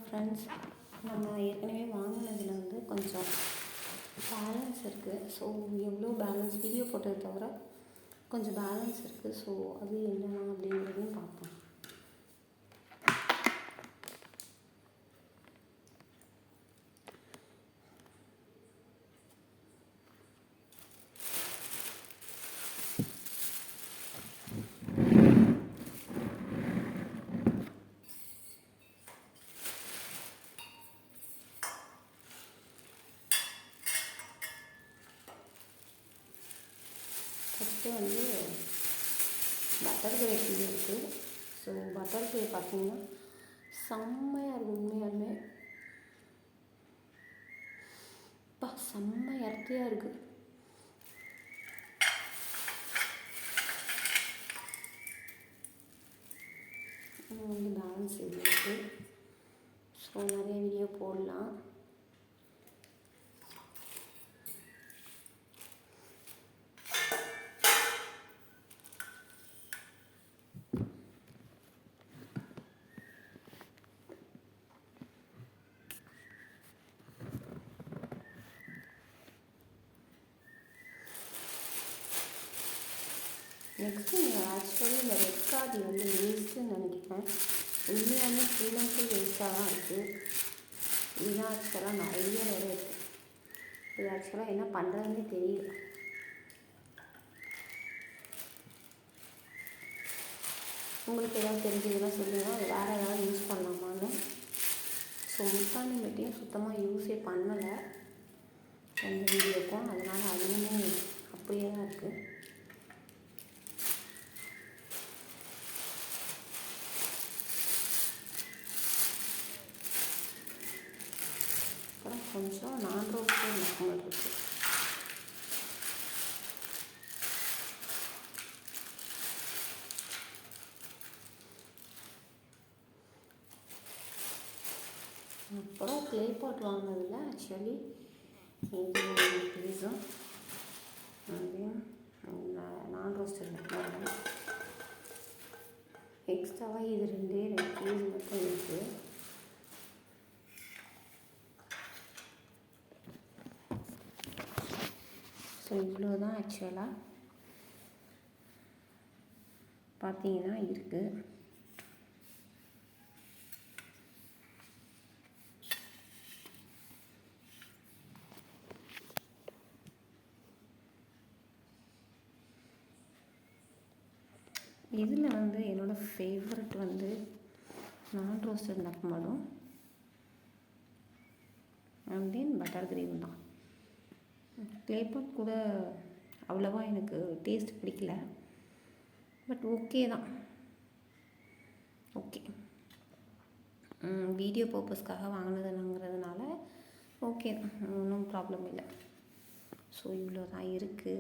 Friends, நம்ம ஏற்கனவே வாங்கினதில் வந்து கொஞ்சம் பேலன்ஸ் இருக்குது. ஸோ எவ்வளோ பேலன்ஸ் வீடியோ போட்டதை தவிர கொஞ்சம் பேலன்ஸ் இருக்குது. ஸோ அது என்னென்னா அப்படிங்கிறதையும் பார்ப்போம். ஃபஸ்ட்டு வந்து பட்டர்ஃப்ளை டீ இருக்குது. ஸோ பட்டர்ஃப்ளை பார்த்தீங்கன்னா செம்மையாக இருக்குது. உண்மையாலுமே செம்ம இறக்கையாக இருக்குது. வந்து பேலன்ஸ் இருக்குது. ஸோ நிறைய வீடியோ போடலாம். நெக்ஸ்ட்டு ஆக்சுவலி இந்த ரெட் கார்டு வந்து வேஸ்ட்டுன்னு நினைக்கிறேன். உண்மையாலுமே ஃபுல் அண்ட் ஃபுல் வேஸ்ட்டாக தான் இருக்குது. இதுதான் ஆக்சுவலாக நிறைய வேலை இருக்குது. இது ஆக்சுவலாக என்ன பண்ணுறதுன்னே தெரியல. உங்களுக்கு ஏதாவது தெரிஞ்சதுன்னா சொல்லுங்கள். அது வேறு ஏதாவது யூஸ் பண்ணலாமான்னு. ஸோ முல்தானி மெட்டியும் சுத்தமாக யூஸே பண்ணலை எந்த வீடியோக்கும். அதனால் அதுவுமே அப்படியே தான் இருக்குது. அப்புறம் கொஞ்சம் நான் ரோஸ்டட் மக்மல் இருக்குது. அப்புறம் க்ளே பாட் வாங்கினதில் ஆக்சுவலி இது பீஸும் அதையும் நான் ரோஸ்டட் மக்மல் எக்ஸ்ட்ராவாக இது 2 பீஸ் மட்டும் இருக்குது. ஸோ இவ்வளோ தான் ஆக்சுவலாக பார்த்தீங்கன்னா இருக்குது. இதில் வந்து என்னோடய ஃபேவரட் வந்து நான் ரோஸ்டட் மக்மலும் அண்ட் தென் பட்டர் கிரீன் தான். க்ளேபாட் கூட அவ்வளோவா எனக்கு டேஸ்ட் பிடிக்கல. பட் ஓகே தான். ஓகே, வீடியோ பர்பஸ்க்காக வாங்கினதுங்கிறதுனால ஓகே தான், ஒன்றும் ப்ராப்ளம் இல்லை. ஸோ இவ்வளோ தான் இருக்குது.